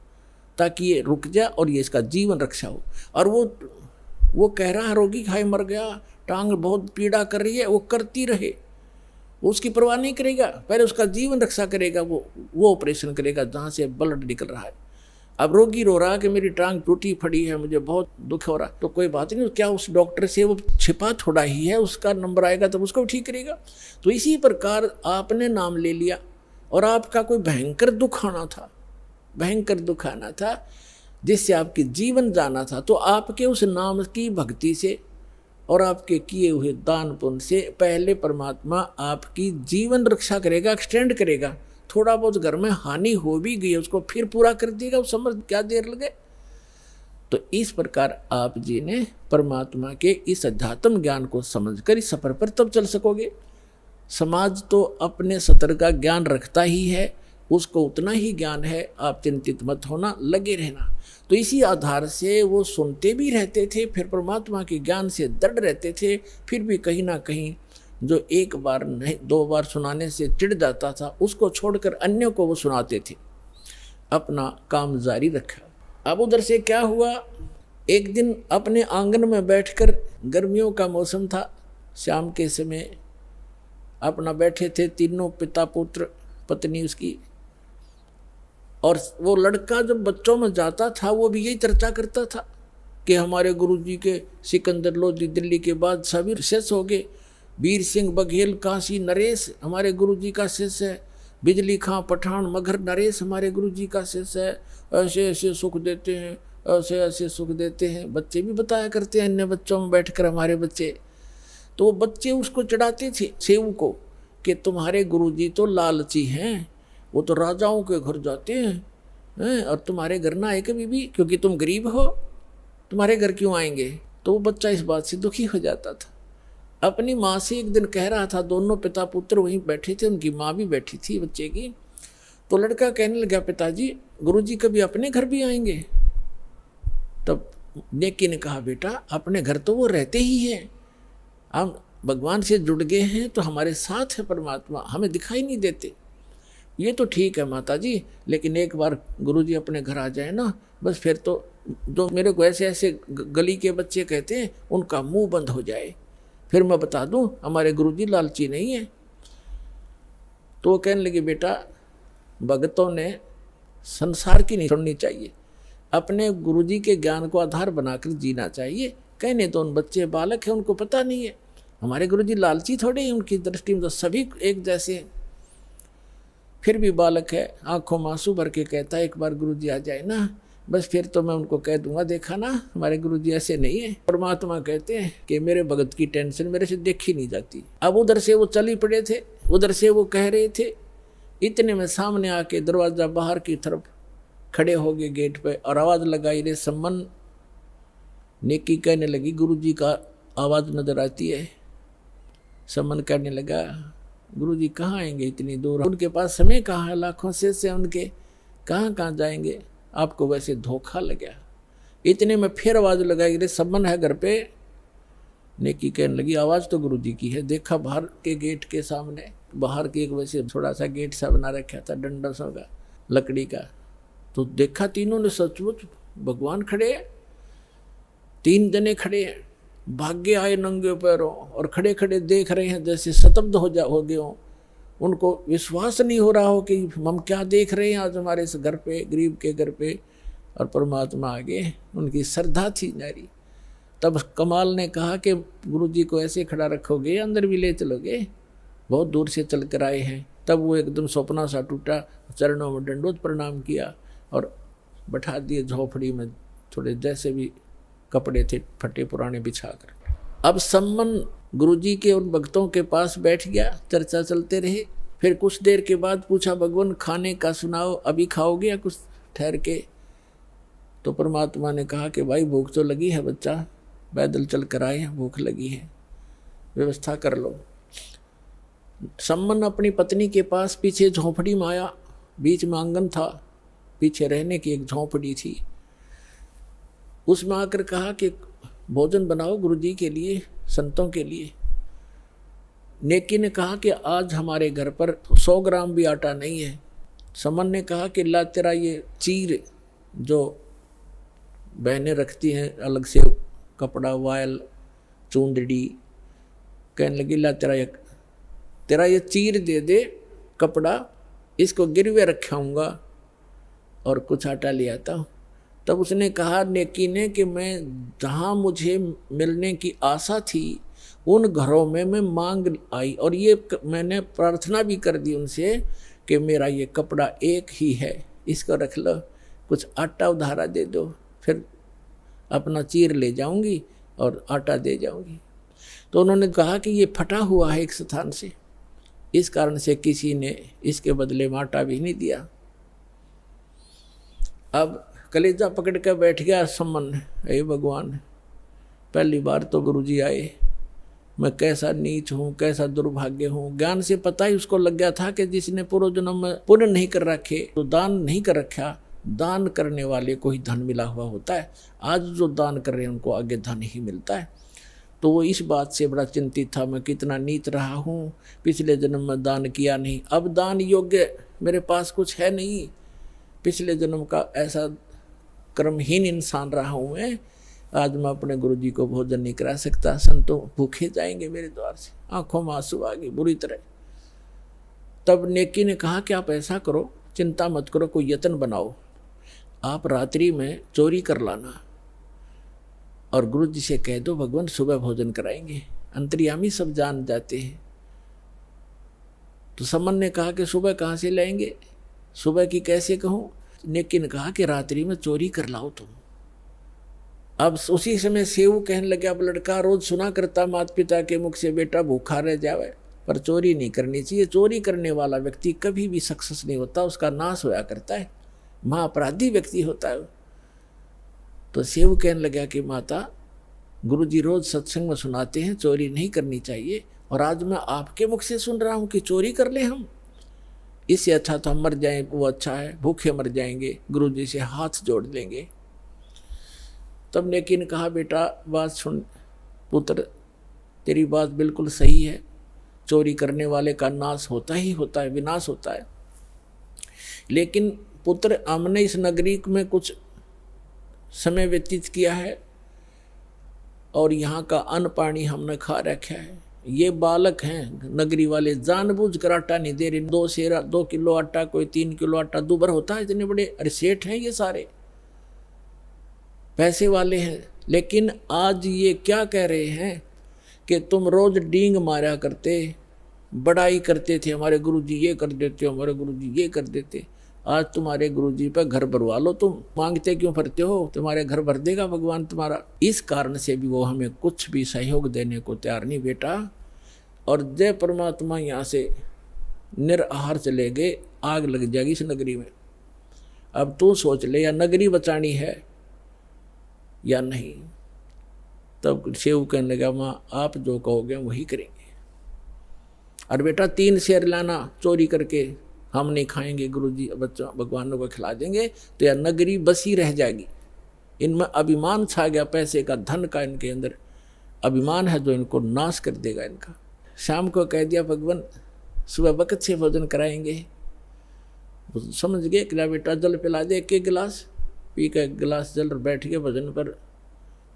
ताकि ये रुक जाए और ये इसका जीवन रक्षा हो। और वो कह रहा है रोगी खाए मर गया, टांग बहुत पीड़ा कर रही है, वो करती रहे, उसकी परवाह नहीं करेगा, पहले उसका जीवन रक्षा करेगा, वो ऑपरेशन करेगा जहाँ से ब्लड निकल रहा है। अब रोगी रो रहा कि मेरी टांग टूटी पड़ी है, मुझे बहुत दुख हो रहा, तो कोई बात नहीं, क्या उस डॉक्टर से वो छिपा थोड़ा ही है, उसका नंबर आएगा तब उसको ठीक करेगा। तो इसी प्रकार आपने नाम ले लिया और आपका कोई भयंकर दुख आना था, भयंकर दुख आना था जिससे आपकी जीवन जाना था, तो आपके उस नाम की भक्ति से और आपके किए हुए दान पुण्य से पहले परमात्मा आपकी जीवन रक्षा करेगा, एक्सटेंड करेगा। थोड़ा बहुत घर में हानि हो भी गई उसको फिर पूरा कर देगा, उस समझ क्या देर लगे। तो इस प्रकार आप जी ने परमात्मा के इस अध्यात्म ज्ञान को समझकर इस सफर पर तब चल सकोगे। समाज तो अपने सतर का ज्ञान रखता ही है, उसको उतना ही ज्ञान है, आप चिंतित मत होना, लगे रहना। तो इसी आधार से वो सुनते भी रहते थे, फिर परमात्मा के ज्ञान से दृढ़ रहते थे, फिर भी कहीं ना कहीं जो एक बार नहीं 2 बार सुनाने से चिढ़ जाता था उसको छोड़कर अन्य को वो सुनाते थे, अपना काम जारी रखा। अब उधर से क्या हुआ, एक दिन अपने आंगन में बैठकर, गर्मियों का मौसम था, शाम के समय अपना बैठे थे तीनों, पिता पुत्र पत्नी उसकी, और वो लड़का जब बच्चों में जाता था वो भी यही चर्चा करता था कि हमारे गुरुजी के सिकंदर लोधी दिल्ली के बाद सभी शेष हो गए, वीर सिंह बघेल काशी नरेश हमारे गुरुजी का शिष्य है, बिजली खां पठान मगर नरेश हमारे गुरुजी का शिष्य है, ऐसे ऐसे सुख देते हैं, ऐसे ऐसे सुख देते हैं। बच्चे भी बताया करते हैं अन्य बच्चों में बैठकर हमारे बच्चे, तो वो बच्चे उसको चढ़ाते थे सेवू को कि तुम्हारे गुरुजी तो लालची हैं, वो तो राजाओं के घर जाते हैं और तुम्हारे घर ना आए कभी भी, क्योंकि तुम गरीब हो, तुम्हारे घर क्यों आएंगे। तो वो बच्चा इस बात से दुखी हो जाता था। अपनी माँ से एक दिन कह रहा था, दोनों पिता पुत्र वहीं बैठे थे, उनकी माँ भी बैठी थी बच्चे की, तो लड़का कहने लगा, पिताजी गुरुजी कभी अपने घर भी आएंगे। तब नेकी ने कहा, बेटा अपने घर तो वो रहते ही हैं, हम भगवान से जुड़ गए हैं तो हमारे साथ है परमात्मा, हमें दिखाई नहीं देते। ये तो ठीक है माता जी, लेकिन एक बार गुरुजी अपने घर आ जाए ना, बस फिर तो जो मेरे को ऐसे ऐसे गली के बच्चे कहते हैं उनका मुंह बंद हो जाए, फिर मैं बता दूं हमारे गुरुजी लालची नहीं है। तो वो कहने लगे, बेटा भगतों ने संसार की नहीं सुननी चाहिए, अपने गुरुजी के ज्ञान को आधार बनाकर जीना चाहिए। कहने तो उन बच्चे बालक हैं, उनको पता नहीं है, हमारे गुरुजी लालची थोड़े हैं, उनकी दृष्टि में तो सभी एक जैसे हैं। फिर भी बालक है, आंखों में आंसू भर के कहता है, एक बार गुरुजी आ जाए ना, बस फिर तो मैं उनको कह दूंगा, देखा ना हमारे गुरुजी ऐसे नहीं है। परमात्मा कहते हैं कि मेरे भगत की टेंशन मेरे से देखी नहीं जाती। अब उधर से वो चली पड़े थे, उधर से वो कह रहे थे, इतने में सामने आके दरवाजा बाहर की तरफ खड़े हो गए गेट पे और आवाज़ लगाई, रे सम्मन। नेकी कहने लगी, गुरुजी का आवाज़ नजर आती है। सम्मन कहने लगा, गुरुजी कहाँ आएंगे इतनी दूर, उनके पास समय कहाँ है, लाखों से उनके कहाँ कहाँ जाएंगे, आपको वैसे धोखा लगा। इतने में फिर आवाज़ लगाई, रे सम्मन है घर पे। नेकी कहने लगी, आवाज़ तो गुरुजी की है। देखा बाहर के गेट के सामने, बाहर के एक वैसे थोड़ा सा गेट सा बना रखा था डंडा सा का लकड़ी का, तो देखा तीनों ने सचमुच भगवान खड़े हैं, 3 जने खड़े हैं, भाग्य आए नंगे पैरों और खड़े खड़े देख रहे हैं जैसे स्तब्ध हो गए हों। उनको विश्वास नहीं हो रहा हो कि हम क्या देख रहे हैं आज हमारे इस घर पे, गरीब के घर पे, और परमात्मा आगे उनकी श्रद्धा थी नारी। तब कमाल ने कहा कि गुरुजी को ऐसे खड़ा रखोगे, अंदर भी ले चलोगे, बहुत दूर से चल कर आए हैं। तब वो एकदम सपना सा टूटा, चरणों में दंडोत प्रणाम किया और बैठा दिए झोपड़ी में, थोड़े जैसे भी कपड़े थे फटे पुराने बिछाकर। अब सम्मन गुरुजी के उन भक्तों के पास बैठ गया, चर्चा चलते रहे। फिर कुछ देर के बाद पूछा, भगवान खाने का सुनाओ, अभी खाओगे या कुछ ठहर के। तो परमात्मा ने कहा कि भाई भूख तो लगी है बच्चा, पैदल चल कर आए हैं, भूख लगी है, व्यवस्था कर लो। सम्मन अपनी पत्नी के पास पीछे झोंपड़ी में आया, बीच में आंगन था, पीछे रहने की एक झोंपड़ी थी। उसमें आकर कहा कि भोजन बनाओ गुरुजी के लिए, संतों के लिए। नेकी ने कहा कि आज हमारे घर पर 100 ग्राम भी आटा नहीं है। समन ने कहा कि ला तेरा ये चीर जो बहनें रखती हैं अलग से कपड़ा, वायल, चूंदड़ी, कहने लगी ला तेरा ये चीर दे दे कपड़ा, इसको गिरवे रखाऊंगा और कुछ आटा ले आता हूँ। तब उसने कहा नेकी ने कि मैं जहाँ मुझे मिलने की आशा थी उन घरों में मैं मांग आई, और ये मैंने प्रार्थना भी कर दी उनसे कि मेरा ये कपड़ा एक ही है, इसको रख लो, कुछ आटा उधारा दे दो, फिर अपना चीर ले जाऊंगी और आटा दे जाऊंगी। तो उन्होंने कहा कि ये फटा हुआ है एक स्थान से, इस कारण से किसी ने इसके बदले में आटा भी नहीं दिया। अब कलेजा पकड़ कर बैठ गया सम्मन, हे भगवान, पहली बार तो गुरुजी आए, मैं कैसा नीच हूँ, कैसा दुर्भाग्य हूँ। ज्ञान से पता ही उसको लग गया था कि जिसने पूर्व जन्म में पुण्य नहीं कर रखे, तो दान नहीं कर रखा, दान करने वाले को ही धन मिला हुआ होता है। आज जो दान कर रहे हैं उनको आगे धन ही मिलता है। तो वो इस बात से बड़ा चिंतित था, मैं कितना नीच रहा हूँ, पिछले जन्म में दान किया नहीं, अब दान योग्य मेरे पास कुछ है नहीं, पिछले जन्म का ऐसा कर्महीन इंसान रहा हूँ मैं, आज मैं अपने गुरुजी को भोजन नहीं करा सकता, संतों भूखे जाएंगे मेरे द्वार से। आंखों में आंसू आ गए बुरी तरह। तब नेकी ने कहा कि आप ऐसा करो, चिंता मत करो, कोई यत्न बनाओ, आप रात्रि में चोरी कर लाना और गुरुजी से कह दो भगवान सुबह भोजन कराएंगे। अंतर्यामी सब जान जाते हैं। तो समन ने कहा कि सुबह कहाँ से लाएंगे, सुबह की कैसे कहूँ। नेकी ने कहा कि रात्रि में चोरी कर लाओ तुम। अब उसी समय सेऊ कहने लगे, अब लड़का रोज सुना करता माता पिता के मुख से बेटा भूखा रह जावे, पर चोरी नहीं करनी चाहिए। चोरी करने वाला व्यक्ति कभी भी सक्सेस नहीं होता, उसका नाश होया करता है, महाअपराधी व्यक्ति होता है। तो सेऊ कहने लगा कि माता, गुरुजी रोज सत्संग में सुनाते हैं चोरी नहीं करनी चाहिए, और आज मैं आपके मुख से सुन रहा हूँ कि चोरी कर ले हम, इससे अच्छा तो हम मर जाएं, वो अच्छा है, भूखे मर जाएंगे, गुरुजी से हाथ जोड़ लेंगे। तब नेकी ने कहा बेटा बात सुन पुत्र, तेरी बात बिल्कुल सही है, चोरी करने वाले का नाश होता ही होता है, विनाश होता है। लेकिन पुत्र, हमने इस नगरी में कुछ समय व्यतीत किया है और यहाँ का अन्न पानी हमने खा रखा है। ये बालक हैं नगरी वाले, जानबूझ कर आटा नहीं दे रहे। 2 किलो आटा, कोई 3 किलो आटा दुबर होता है, इतने बड़े अरे सेठ हैं ये सारे, पैसे वाले हैं। लेकिन आज ये क्या कह रहे हैं कि तुम रोज डींग मारा करते, बड़ाई करते थे, हमारे गुरुजी ये कर देते, हमारे गुरुजी ये कर देते, आज तुम्हारे गुरुजी पर घर भरवा लो, तुम मांगते क्यों फिरते हो, तुम्हारे घर भर देगा भगवान तुम्हारा। इस कारण से भी वो हमें कुछ भी सहयोग देने को तैयार नहीं बेटा। और जय परमात्मा यहाँ से निराहार चले गए, आग लग जाएगी इस नगरी में। अब तू सोच ले, या नगरी बचानी है या नहीं। तब सेव कहने लगा, माँ आप जो कहोगे वही करेंगे। और बेटा 3 शेर लाना चोरी करके, हम नहीं खाएंगे, गुरुजी बच्चों भगवानों को खिला देंगे, तो यह नगरी बसी रह जाएगी। इनमें अभिमान छा गया, पैसे का, धन का, इनके अंदर अभिमान है जो इनको नाश कर देगा इनका। शाम को कह दिया भगवान सुबह वक्त से भोजन कराएंगे। समझ गए कि बेटा जल पिला दे, एक गिलास पी का, 1 गिलास जल, बैठ गए भजन पर।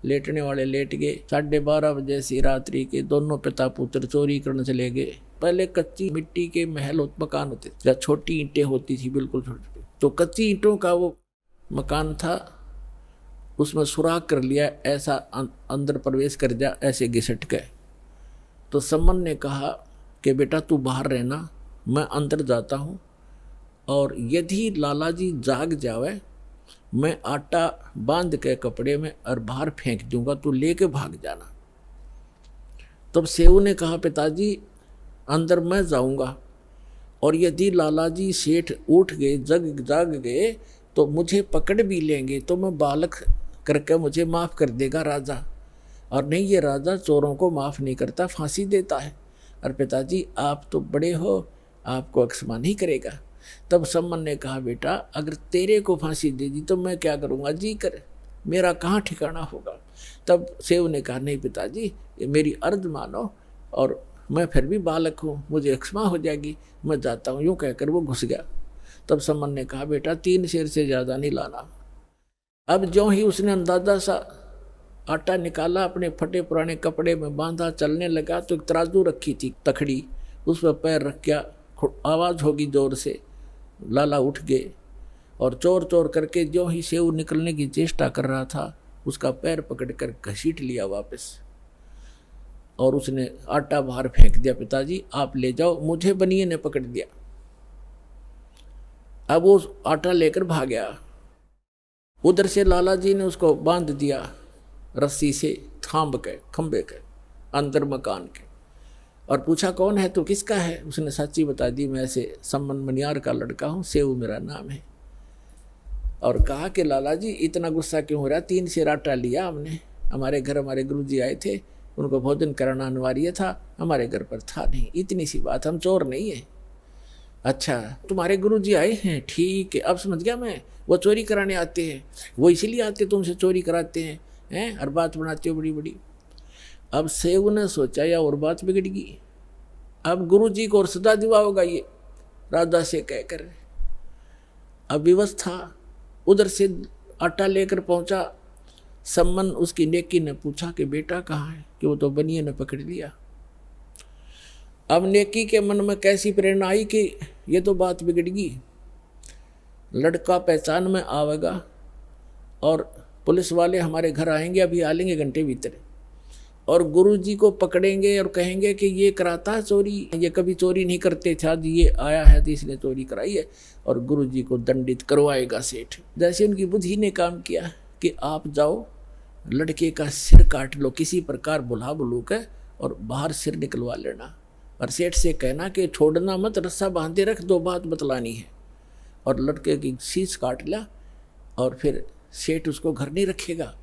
लेटने वाले लेट गए। 12:30 बजे से रात्रि के दोनों पिता पुत्र चोरी करने चले गए। पहले कच्ची मिट्टी के महल मकान होते थे, छोटी ईंटें होती थी बिल्कुल छोटी, तो कच्ची ईंटों का वो मकान था, उसमें सुराख कर लिया, ऐसा अंदर प्रवेश कर जा, ऐसे घिसट गए। तो सम्मन ने कहा कि बेटा तू बाहर रहना, मैं अंदर जाता हूँ, और यदि लाला जी जाग जावे मैं आटा बांध के कपड़े में और बाहर फेंक दूंगा, तू लेके भाग जाना। तब सेऊ ने कहा पिताजी अंदर मैं जाऊंगा, और यदि लाला जी सेठ उठ गए, जाग गए, तो मुझे पकड़ भी लेंगे, तो मैं बालक करके मुझे माफ़ कर देगा राजा, और नहीं ये राजा चोरों को माफ़ नहीं करता, फांसी देता है। और पिताजी आप तो बड़े हो, आपको अक्षमा नहीं करेगा। तब सम्मन ने कहा बेटा अगर तेरे को फांसी दे दी तो मैं क्या करूँगा, जी कर, मेरा कहाँ ठिकाना होगा। तब सेव ने कहा नहीं पिताजी मेरी अर्ज मानो, और मैं फिर भी बालक हूँ, मुझे अक्षमा हो जाएगी, मैं जाता हूँ। यूँ कहकर वो घुस गया। तब सम्मन ने कहा बेटा 3 शेर से ज़्यादा नहीं लाना। अब जो ही उसने अंदाजा सा आटा निकाला, अपने फटे पुराने कपड़े में बांधा, चलने लगा, तो एक तराजू रखी थी तखड़ी, उस पर पैर रख गया, आवाज़ होगी जोर से, लाला उठ गए। और चोर चोर करके जो ही सेऊ निकलने की चेष्टा कर रहा था उसका पैर पकड़कर घसीट लिया वापस, और उसने आटा बाहर फेंक दिया। पिताजी आप ले जाओ, मुझे बनिए ने पकड़ दिया। अब वो आटा लेकर भाग गया। उधर से लाला जी ने उसको बांध दिया रस्सी से, थांब के खंबे के अंदर मकान के, और पूछा कौन है तू, किसका है? उसने सच्ची बता दी, मैं ऐसे सम्मन मनियार का लड़का हूँ, सेऊ मेरा नाम है। और कहा कि लाला जी इतना गुस्सा क्यों हो रहा, 3 सेर आटा लिया हमने, हमारे घर हमारे गुरुजी आए थे, उनको भोजन कराना अनिवार्य था, हमारे घर पर था नहीं, इतनी सी बात, हम चोर नहीं है। अच्छा तुम्हारे गुरुजी आए हैं, ठीक है, अब समझ गया मैं, वो चोरी कराने आते हैं, वो इसीलिए आते तुमसे चोरी कराते हैं और बात बनाते हो बड़ी बड़ी। अब सेऊ ने सोचा या और बात बिगड़ गई, अब गुरुजी को और सदा दिवा होगा ये राजा से कहकर। अब व्यवस्था उधर से आटा लेकर पहुंचा, सम्मन उसकी नेकी ने पूछा कि बेटा कहाँ है, कि वो तो बनिए ने पकड़ लिया। अब नेकी के मन में कैसी प्रेरणा आई कि ये तो बात बिगड़ गई, लड़का पहचान में आवेगा और पुलिस वाले हमारे घर आएंगे, अभी आ लेंगे घंटे भीतर, और गुरुजी को पकड़ेंगे और कहेंगे कि ये कराता है चोरी, ये कभी चोरी नहीं करते थे, आज ये आया है तो इसने चोरी कराई है, और गुरुजी को दंडित करवाएगा सेठ। जैसे उनकी बुद्धि ने काम किया कि आप जाओ लड़के का सिर काट लो, किसी प्रकार बुला बुलू के और बाहर सिर निकलवा लेना, और सेठ से कहना कि छोड़ना मत, रस्सा बांधे रख, 2 बात बतलानी है। और लड़के की शीश काट लिया, और फिर सेठ उसको घर नहीं रखेगा,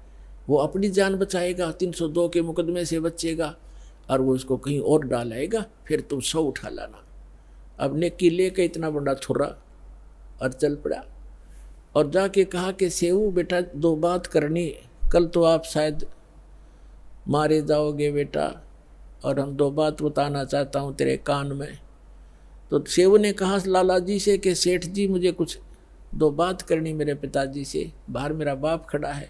वो अपनी जान बचाएगा, 302 के मुकदमे से बचेगा, और वो इसको कहीं और डालाएगा, फिर तुम 100 उठा लाना। अब नेकी लेके इतना बड़ा छुरा और चल पड़ा, और जाके कहा कि सेऊ बेटा 2 बात करनी, कल तो आप शायद मारे जाओगे बेटा, और हम 2 बात बताना चाहता हूँ तेरे कान में। तो सेऊ ने कहा लाला जी से कि सेठ जी मुझे कुछ 2 बात करनी मेरे पिताजी से, बाहर मेरा बाप खड़ा है,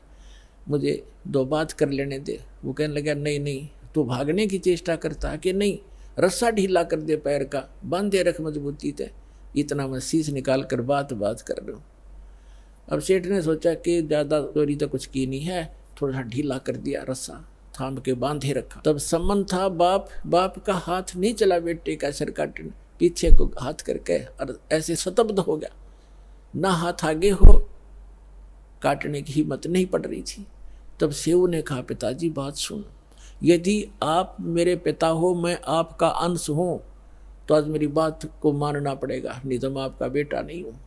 मुझे 2 बात कर लेने दे। वो कहने लगा नहीं नहीं, तू भागने की चेष्टा करता है कि नहीं, रस्सा ढीला कर दे पैर का, बांधे रख मजबूती से, इतना मैं शीश निकाल कर बात कर रहा हूँ। अब सेठ ने सोचा कि ज़्यादा चोरी तो कुछ की नहीं है, थोड़ा सा ढीला कर दिया, रस्सा थाम के बांधे रखा। तब सम्मन था, बाप का हाथ नहीं चला बेटे का सिर काटने, पीछे को हाथ करके और ऐसे स्तब्ध हो गया, ना हाथ आगे हो, काटने की हिम्मत नहीं पड़ रही थी। तब सेऊ ने कहा पिताजी बात सुन, यदि आप मेरे पिता हो, मैं आपका अंश हूँ, तो आज मेरी बात को मानना पड़ेगा, नहीं तो मैं आपका बेटा नहीं हूँ,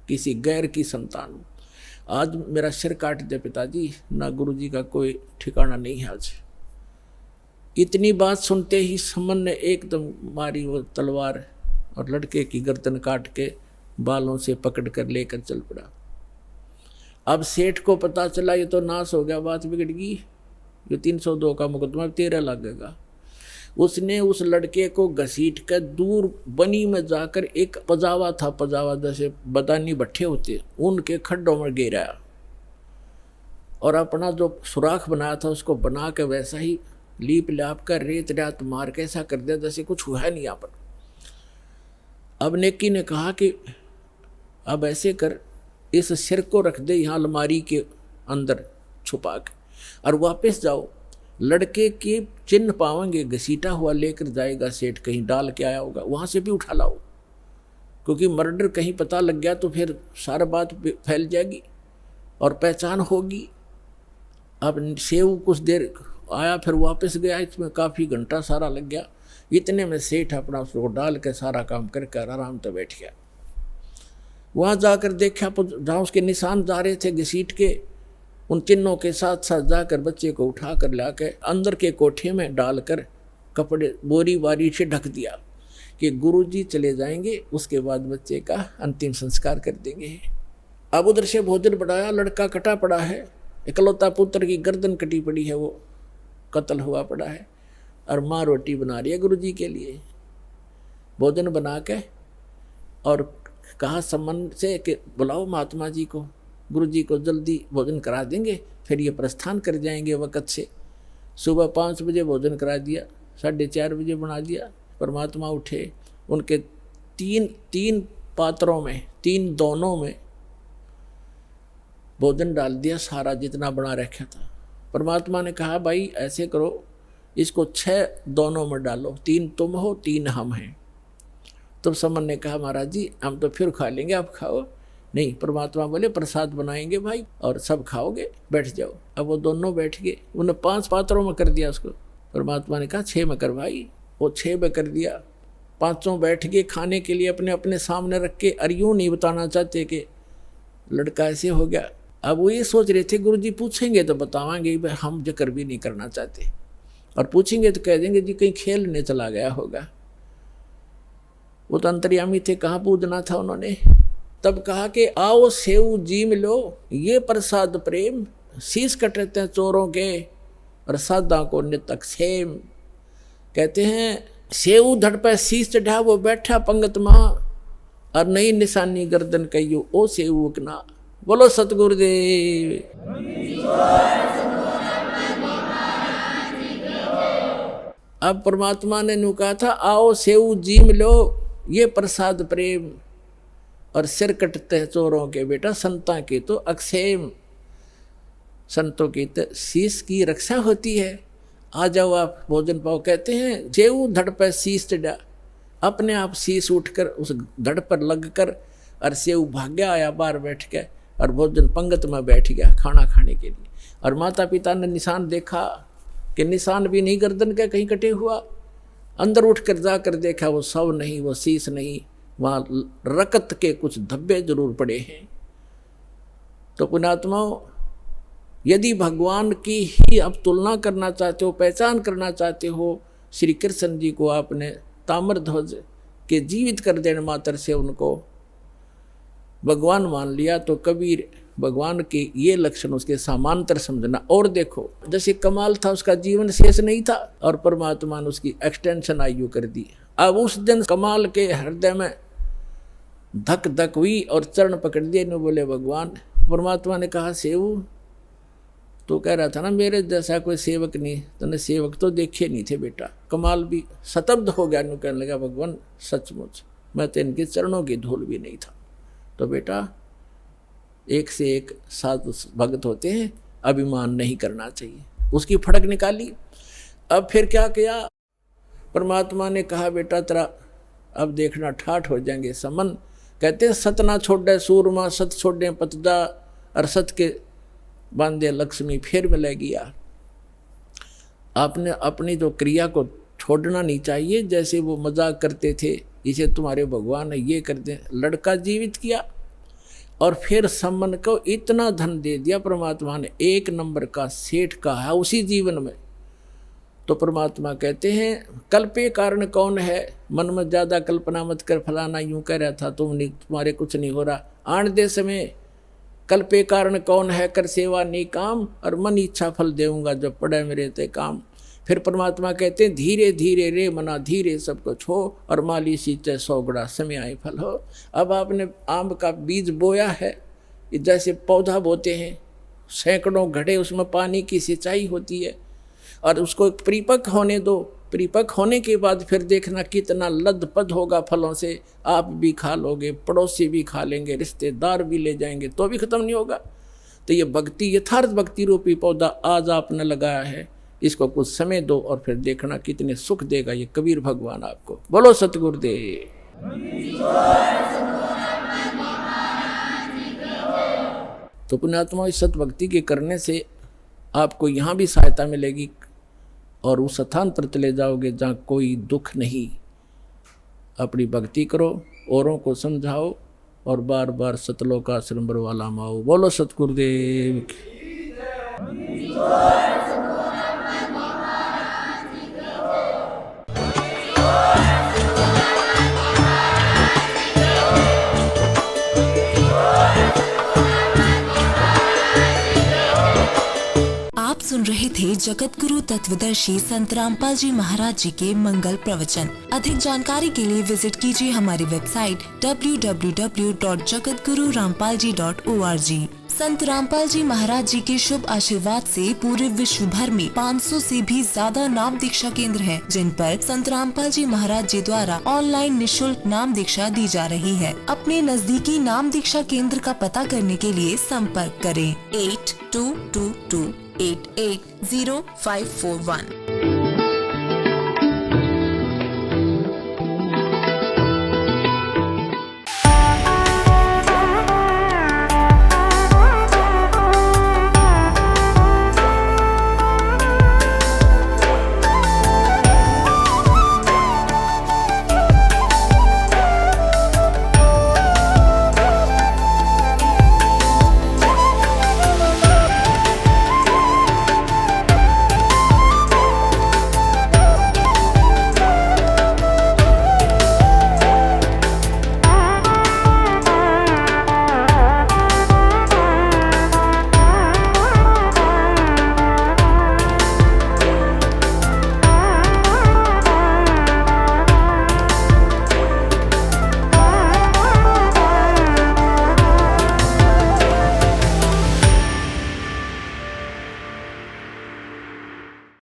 किसी गैर की संतान हूँ। आज मेरा सिर काट दे पिताजी, ना गुरुजी का कोई ठिकाना नहीं है आज। इतनी बात सुनते ही सम्मन ने एकदम मारी वो तलवार, और लड़के की गर्दन काट के बालों से पकड़ कर लेकर चल पड़ा। अब सेठ को पता चला ये तो नाश हो गया, बात बिगड़ गई, ये 302 का मुकदमा 13 लगेगा। उसने उस लड़के को घसीट कर दूर बनी में जाकर, एक पजावा था, पजावा जैसे बदानी भट्ठे होते, उनके खड्डों में गिराया, और अपना जो सुराख बनाया था उसको बना के वैसा ही लीप लाप कर रेत रात मार के ऐसा कर दिया जैसे कुछ हुआ नहीं यहाँ पर। अब नेकी ने कहा कि अब ऐसे कर, इस सिर को रख दे यहाँ अलमारी के अंदर छुपा के, और वापस जाओ, लड़के के चिन्ह पावेंगे, घसीटा हुआ लेकर जाएगा सेठ, कहीं डाल के आया होगा, वहाँ से भी उठा लाओ, क्योंकि मर्डर कहीं पता लग गया तो फिर सारा बात फैल जाएगी और पहचान होगी। अब सेऊ कुछ देर आया, फिर वापस गया, इसमें काफ़ी घंटा सारा लग गया। इतने में सेठ अपना उसको डाल के सारा काम करके आराम से बैठ गया। वहाँ जाकर देखा, जहाँ उसके निशान जा रहे थे घसीट के, उन चिन्हों के साथ साथ जाकर बच्चे को उठा कर ला के अंदर के कोठे में डालकर कपड़े बोरी बारी से ढक दिया कि गुरुजी चले जाएंगे, उसके बाद बच्चे का अंतिम संस्कार कर देंगे। अब उधर से भोजन बढ़ाया, लड़का कटा पड़ा है, इकलौता पुत्र की गर्दन कटी पड़ी है, वो कत्ल हुआ पड़ा है, और माँ रोटी बना रही है गुरुजी के लिए। भोजन बना के और कहा सम्मन से कि बुलाओ महात्मा जी को, गुरुजी को जल्दी भोजन करा देंगे, फिर ये प्रस्थान कर जाएंगे वक़्त से। सुबह 5 बजे भोजन करा दिया, 4:30 बजे बना दिया। परमात्मा उठे, उनके तीन पात्रों में, 3 दोनों में भोजन डाल दिया सारा जितना बना रखा था। परमात्मा ने कहा भाई ऐसे करो, इसको 6 दोनों में डालो, 3 तुम हो 3 हम हैं। तो समन ने कहा महाराज जी हम तो फिर खा लेंगे, आप खाओ। नहीं, परमात्मा बोले प्रसाद बनाएंगे भाई और सब खाओगे, बैठ जाओ। अब वो दोनों बैठ गए, उन्हें 5 पात्रों में कर दिया उसको। परमात्मा ने कहा 6 में कर भाई, वो 6 में कर दिया। 5 बैठ गए खाने के लिए अपने अपने सामने रख के, और यूँ नहीं बताना चाहते कि लड़का ऐसे हो गया। अब वो ये सोच रहे थे गुरुजी पूछेंगे तो बतावांगे, भाई हम जिक्र भी नहीं करना चाहते, और पूछेंगे तो कह देंगे जी कहीं खेलने चला गया होगा। वो तो अंतर्यामी थे, कहाँ पूछना था उन्होंने। तब कहा कि आओ सेव जीम लो, ये प्रसाद प्रेम, शीश कटते हैं चोरों के और सादा को नितक सेम। कहते हैं सेव धड़ पे शीश चढ़ा, वो बैठा पंगत माँ, और नई निशानी गर्दन कहियो ओ सेव उकना। बोलो सतगुरुदेव। अब परमात्मा ने नु कहा था आओ सेव जीम लो, ये प्रसाद प्रेम, और सिर कटते हैं चोरों के बेटा, संता के तो अक्षेम। संतों की तो शीश की रक्षा होती है। आ जाओ आप भोजन पाओ। कहते हैं जेऊ धड़ पर शीश चढ़ा, अपने आप शीश उठकर उस धड़ पर लग कर, और सेऊ भाग्या आया बाहर बैठ के, और भोजन पंगत में बैठ गया खाना खाने के लिए। और माता पिता ने निशान देखा कि निशान भी नहीं गर्दन का कहीं कटे हुआ। अंदर उठ कर जाकर देखा वो शव नहीं, वो शीश नहीं, वहाँ रकत के कुछ धब्बे जरूर पड़े हैं। तो पुण्यात्माओं, यदि भगवान की ही आप तुलना करना चाहते हो, पहचान करना चाहते हो, श्री कृष्ण जी को आपने ताम्रध्वज के जीवित कर देने मात्र से उनको भगवान मान लिया, तो कबीर भगवान के ये लक्षण उसके समांतर समझना। और देखो जैसे कमाल था उसका जीवन शेष नहीं था, और परमात्मा ने उसकी एक्सटेंशन आयु कर दी। अब उस दिन कमाल के हृदय में धक धक हुई और चरण पकड़ दिए, ने बोले भगवान। परमात्मा ने कहा सेवु तो कह रहा था ना मेरे जैसा कोई सेवक नहीं, तूने सेवक तो देखे नहीं थे बेटा। कमाल भी शतब्द हो गया, नु कहने लगा भगवान सचमुच मैं तो इनके चरणों की धूल भी नहीं था। तो बेटा एक से एक साधु भगत होते हैं, अभिमान नहीं करना चाहिए। उसकी फड़क निकाली। अब फिर क्या किया, परमात्मा ने कहा बेटा तेरा अब देखना ठाठ हो जाएंगे समन। कहते हैं सत ना छोड़े सूरमा, सत छोड़े पतदा, और सत के बांधे लक्ष्मी फिर मिलेगी। यार आपने अपनी तो क्रिया को छोड़ना नहीं चाहिए। जैसे वो मजाक करते थे इसे तुम्हारे भगवान ये करते, लड़का जीवित किया और फिर सम्मन को इतना धन दे दिया परमात्मा ने, 1 नंबर का सेठ का है उसी जीवन में। तो परमात्मा कहते हैं कल्पे कारण कौन है, मन में ज़्यादा कल्पना मत कर, फलाना यूं कह रहा था तुम्हारे कुछ नहीं हो रहा। आन दे समय कल्पे कारण कौन है, कर सेवा नहीं काम, और मन इच्छा फल देऊंगा जब पड़े मेरे ते काम। फिर परमात्मा कहते हैं धीरे धीरे रे मना धीरे सब कुछ हो, और माली सींचे 100 गुणा समय आए फल हो। अब आपने आम का बीज बोया है, जैसे पौधा बोते हैं, सैकड़ों घड़े उसमें पानी की सिंचाई होती है, और उसको परिपक्व होने दो। परिपक्व होने के बाद फिर देखना कितना लदपद होगा फलों से। आप भी खा लोगे, पड़ोसी भी खा लेंगे, रिश्तेदार भी ले जाएंगे, तो भी खत्म नहीं होगा। तो ये भक्ति, यथार्थ भक्ति रूपी पौधा आज आपने लगाया है, इसको कुछ समय दो और फिर देखना कितने सुख देगा ये कबीर भगवान आपको। बोलो सतगुरुदेव। तो पुण्यात्मा इस सत भक्ति के करने से आपको यहाँ भी सहायता मिलेगी, और उस स्थान पर चले जाओगे जहाँ कोई दुख नहीं। अपनी भक्ति करो, औरों को समझाओ, और बार बार सतलोक आश्रम बरवाला माओ। बोलो सतगुरुदेव। सुन रहे थे जगत गुरु तत्वदर्शी संत रामपाल जी महाराज जी के मंगल प्रवचन। अधिक जानकारी के लिए विजिट कीजिए हमारी वेबसाइट www.jagatgururampalji.org। संत रामपाल जी महाराज जी के शुभ आशीर्वाद से पूरे विश्व भर में 500 से भी ज्यादा नाम दीक्षा केंद्र हैं, जिन पर संत रामपाल जी महाराज जी द्वारा ऑनलाइन निशुल्क नाम दीक्षा दी जा रही है। अपने नजदीकी नाम दीक्षा केंद्र का पता करने के लिए संपर्क करें 8222880541।